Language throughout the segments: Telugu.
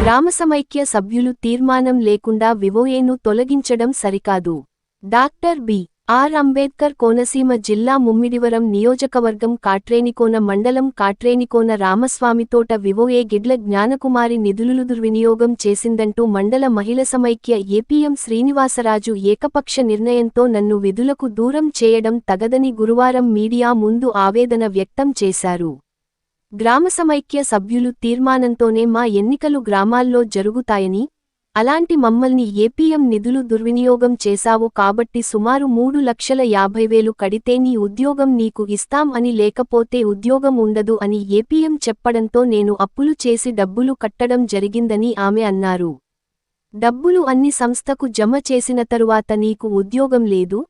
గ్రామ సమైక్య సభ్యులు తీర్మానం లేకుండా వివోఏను తొలగించడం సరికాదు. Doctor B.R.. అంబేద్కర్ కోనసీమ జిల్లా ముమ్మిడివరం నియోజకవర్గం కాట్రేనికోన మండలం కాట్రేనికోన రామస్వామితోట వివోఏ గిడ్ల జ్ఞానకుమారి నిధులు దుర్వినియోగం చేసిందంటూ మండల మహిళ సమైక్య ఏపీఎం శ్రీనివాసరాజు ఏకపక్ష నిర్ణయంతో నన్ను విధులకు దూరం చేయడం తగదని గురువారం మీడియా ముందు ఆవేదన వ్యక్తం చేశారు. గ్రామ సమైక్య సభ్యులు తీర్మానంతోనే మా ఎన్నికలు గ్రామాల్లో జరుగుతాయని, అలాంటి మమ్మల్ని ఏపీఎం నిధులు దుర్వినియోగం చేశావు కాబట్టి సుమారు 3,50,000 కడితే నీ ఉద్యోగం నీకు ఇస్తాం అని లేకపోతే ఉద్యోగం ఉండదు అని ఏపీఎం చెప్పడంతో నేను అప్పులు చేసి డబ్బులు కట్టడం జరిగిందని ఆమె అన్నారు. డబ్బులు అన్ని సంస్థకు జమ చేసిన తరువాత నీకు ఉద్యోగం లేదు,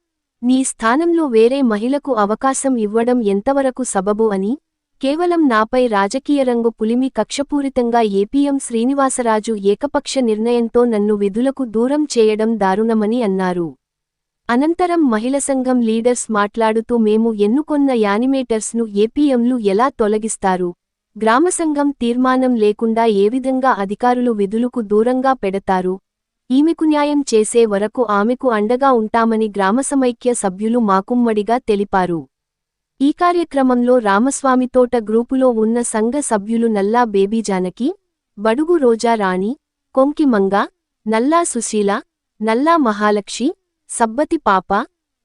నీ స్థానంలో వేరే మహిళకు అవకాశం ఇవ్వడం ఎంతవరకు సబబు అని, కేవలం నాపై రాజకీయ రంగు పులిమి కక్షపూరితంగా ఏపీఎం శ్రీనివాసరాజు ఏకపక్ష నిర్ణయంతో నన్ను విధులకు దూరం చేయడం దారుణమని అన్నారు. అనంతరం మహిళ సంఘం లీడర్స్ మాట్లాడుతూ మేము ఎన్నుకొన్న యానిమేటర్స్ను ఏపీఎంలు ఎలా తొలగిస్తారు, గ్రామ సంఘం తీర్మానం లేకుండా ఏ విధంగా అధికారులు విధులకు దూరంగా పెడతారు, ఈమెకు న్యాయం చేసే వరకు ఆమెకు అండగా ఉంటామని గ్రామ సమైక్య సభ్యులు మాకుమ్మడిగా తెలిపారు. ఈ కార్యక్రమంలో రామస్వామితోట గ్రూపులో ఉన్న సంఘ సభ్యులు నల్లా బేబీ జానకి, బడుగు రోజా రాణి, కొంకి మంగ, నల్లా సుశీల, నల్లా మహాలక్షి, సబ్బతి పాప,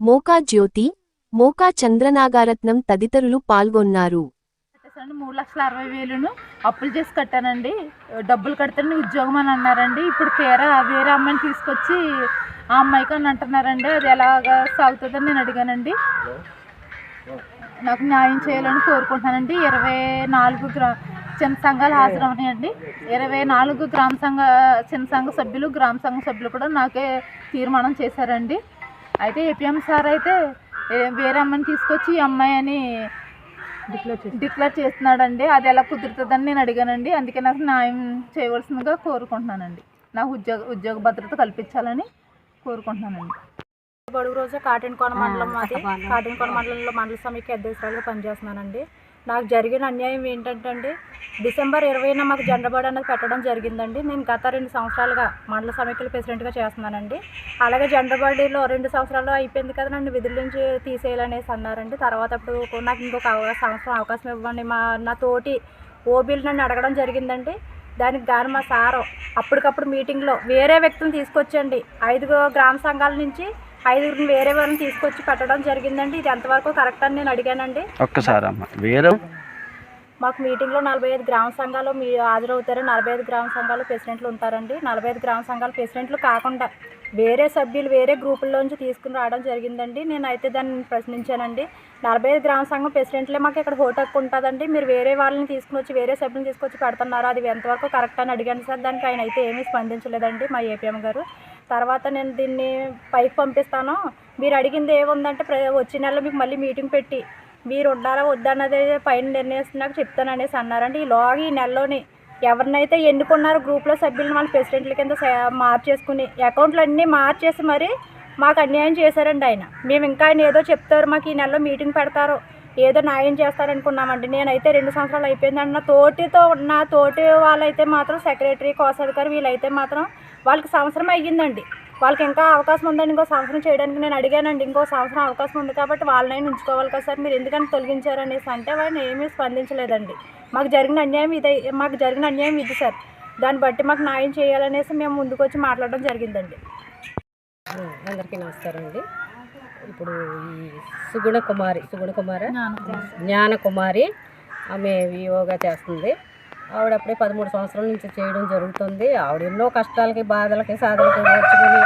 మోకా జ్యోతి, మోకా చంద్రనాగారత్నం తదితరులు పాల్గొన్నారు. 3,60,000 అప్పులు చేసి కట్టానండి. డబ్బులు కడితేనే ఉద్యోగం అని అన్నారండి. ఇప్పుడు తీరా వేరే అమ్మాయిని తీసుకొచ్చి ఆ అమ్మాయికి అని అంటున్నారండి. అది ఎలాగా సాగుతుందని నేను అడిగానండి. నాకు న్యాయం చేయాలని కోరుకుంటున్నానండి. 24 చిన్న సంఘాలు హాజరవునాయండి. 24 చిన్న సంఘ సభ్యులు, గ్రామ సంఘ సభ్యులు కూడా నాకే తీర్మానం చేశారండి. అయితే ఏపీఎం సార్ అయితే వేరే అమ్మాయిని తీసుకొచ్చి ఈ అమ్మాయి అని డిక్లేర్ చేస్తున్నాడండి. అది ఎలా కుదురుతుందని నేను అడిగానండి. అందుకే నాకు న్యాయం చేయవలసిందిగా కోరుకుంటున్నానండి. నాకు ఉద్యోగ భద్రత కల్పించాలని కోరుకుంటున్నానండి. బడుగు రోజు కాటేనికోన మండలం, అది కాటేనికోన మండలంలో మండల సమైక్య అధ్యక్షురాలుగా పనిచేస్తున్నానండి. నాకు జరిగిన అన్యాయం ఏంటంటే అండి, డిసెంబర్ 20న మాకు జెండర్ అనేది పెట్టడం జరిగిందండి. నేను గత 2 సంవత్సరాలుగా మండల సమైక్యల ప్రెసిడెంట్గా చేస్తున్నానండి. అలాగే జెండర్ బాడీలో 2 సంవత్సరాలు అయిపోయింది కదా, నన్ను విధుల నుంచి తీసేయాలనేసి అన్నారండి. తర్వాత అప్పుడు నాకు ఇంకొక సంవత్సరం అవకాశం ఇవ్వండి, నా తోటి ఓబీలు నన్ను అడగడం జరిగిందండి. దానికి గాను మా సారు అప్పటికప్పుడు మీటింగ్లో వేరే వ్యక్తులను తీసుకొచ్చండి, 5 గ్రామ సంఘాల నుంచి 5 వేరే వాళ్ళని తీసుకొచ్చి పెట్టడం జరిగిందండి. ఇది ఎంతవరకు కరెక్ట్ అని నేను అడిగానండి. ఒక్కసారి వేరే మాకు మీటింగ్లో 45 గ్రామ సంఘాలు హాజరవుతారు. 45 గ్రామ సంఘాలు ప్రెసిడెంట్లు ఉంటారండి. 45 గ్రామ సంఘాల ప్రెసిడెంట్లు కాకుండా వేరే సభ్యులు వేరే గ్రూపుల్లోంచి తీసుకుని రావడం జరిగిందండి. నేనైతే దాన్ని ప్రశ్నించానండి. 45 గ్రామ సంఘం ప్రెసిడెంట్లే మాకు ఇక్కడ హోటక్ ఉంటుందండి, మీరు వేరే వాళ్ళని తీసుకుని వచ్చి వేరే సభ్యులను తీసుకొచ్చి పెడుతున్నారు, అది ఎంతవరకు కరెక్ట్ అని అడిగాను సార్. దానికి ఆయన అయితే ఏమీ స్పందించలేదండి మా ఏపీఎం గారు. తర్వాత నేను దీన్ని పైకి పంపిస్తాను, మీరు అడిగింది ఏముందంటే వచ్చే నెలలో మీకు మళ్ళీ మీటింగ్ పెట్టి మీరు ఉండాలా వద్దన్నది పైన నిర్ణయిస్తున్నాక చెప్తాననేసి అన్నారండి. ఈ నెలలోని ఎవరినైతే ఎన్నుకున్నారో గ్రూప్లో సభ్యులను వాళ్ళ ప్రెసిడెంట్ల కింద మార్చేసుకుని అకౌంట్లు అన్నీ మార్చేసి మరి మాకు అన్యాయం చేశారండి ఆయన. మేము ఇంకా ఆయన ఏదో చెప్తారు, మాకు ఈ నెలలో మీటింగ్ పెడతారు, ఏదో న్యాయం చేస్తారనుకున్నామండి. నేనైతే 2 సంవత్సరాలు అయిపోయిందండి. నా తోటి వాళ్ళైతే మాత్రం సెక్రటరీ, కోశాధికారి వీళ్ళైతే మాత్రం వాళ్ళకి సంవత్సరం అయ్యిందండి. వాళ్ళకి ఇంకా అవకాశం ఉందండి ఇంకో సంవత్సరం చేయడానికి. నేను అడిగానండి, ఇంకో సంవత్సరం అవకాశం ఉంది కాబట్టి వాళ్ళనైనా ఉంచుకోవాలి కదా సార్, మీరు ఎందుకని తొలగించారనేసి అంటే వాళ్ళు ఏమీ స్పందించలేదండి. మాకు జరిగిన అన్యాయం ఇది సార్, దాన్ని బట్టి మాకు న్యాయం చేయాలనేసి మేము ముందుకు వచ్చి మాట్లాడడం జరిగిందండి. అందరికీ నమస్కారం అండి. ఇప్పుడు ఈ జ్ఞానకుమారి ఆమె వివోగా చేస్తుంది. ఆవిడ అప్పుడే 13 సంవత్సరాల నుంచి చేయడం జరుగుతుంది. ఆవిడ ఎన్నో కష్టాలకి, బాధలకి, సాధలకి ఓర్చుకొని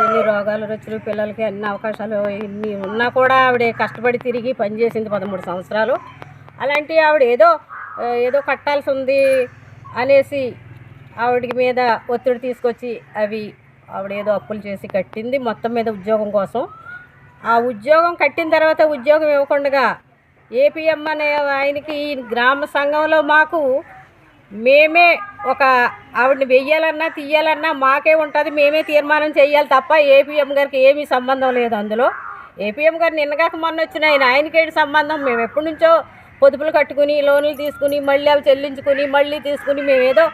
ఎన్ని రోగాలు రుచులు, పిల్లలకి అన్ని అవకాశాలు ఇన్ని ఉన్నా కూడా ఆవిడ కష్టపడి తిరిగి పనిచేసింది 13 సంవత్సరాలు. అలాంటి ఆవిడ ఏదో కట్టాల్సి ఉంది అనేసి ఆవిడ మీద ఒత్తిడి తీసుకొచ్చి ఆవిడ ఏదో అప్పులు చేసి కట్టింది మొత్తం మీద ఉద్యోగం కోసం. ఆ ఉద్యోగం కట్టిన తర్వాత ఉద్యోగం ఇవ్వకుండా ఏపీఎం అనే ఆయనకి ఈ గ్రామ సంఘంలో మాకు మేమే ఒక ఆవిడని వెయ్యాలన్నా తీయాలన్నా మాకే ఉంటుంది, మేమే తీర్మానం చేయాలి తప్ప ఏపీఎం గారికి ఏమీ సంబంధం లేదు. అందులో ఏపీఎం గారు నిన్నగాక మొన్న వచ్చిన ఆయనకేంటి సంబంధం? మేము ఎప్పటి నుంచో పొదుపులు కట్టుకుని లోన్లు తీసుకుని మళ్ళీ అవి చెల్లించుకుని మళ్ళీ తీసుకుని మేమేదో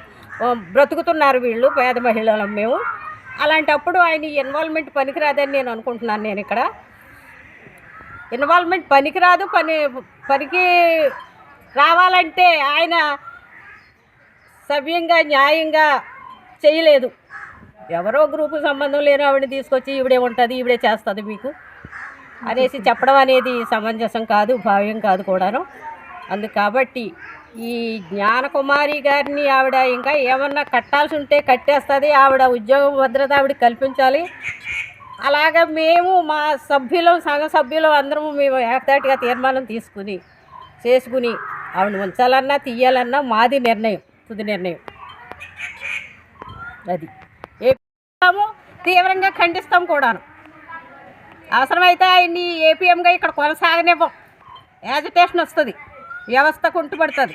బ్రతుకుతున్నారు వీళ్ళు, పేద మహిళలం మేము. అలాంటప్పుడు ఆయన ఇన్వాల్వ్మెంట్ పనికిరాదని నేను అనుకుంటున్నాను. నేను ఇక్కడ ఇన్వాల్వ్మెంట్ పనికిరాదు. పనికి రావాలంటే ఆయన సవ్యంగా న్యాయంగా చేయలేదు. ఎవరో గ్రూపు సంబంధం లేని ఆవిడని తీసుకొచ్చి ఈవిడే ఉంటుంది, ఈవిడే చేస్తుంది మీకు అనేసి చెప్పడం అనేది సమంజసం కాదు, భావ్యం కాదు కూడాను. కాబట్టి ఈ జ్ఞానకుమారి గారిని ఆవిడ ఇంకా ఏమన్నా కట్టాల్సి ఉంటే కట్టేస్తుంది. ఆవిడ ఉద్యోగ భద్రత ఆవిడ కల్పించాలి. అలాగా మేము మా సభ్యులం, సంఘ సభ్యులం అందరము మేము ఏకతాటిగా తీర్మానం చేసుకుని ఆవిడ ఉంచాలన్నా తీయాలన్నా మాది నిర్ణయం, తుది నిర్ణయం. అది తీవ్రంగా ఖండిస్తాం కూడాను. అవసరమైతే ఆయన్ని ఏపీఎంగా ఇక్కడ కొనసాగనివ్వం. యాజిటేషన్ వస్తుంది, వ్యవస్థ కుంటుపడుతుంది.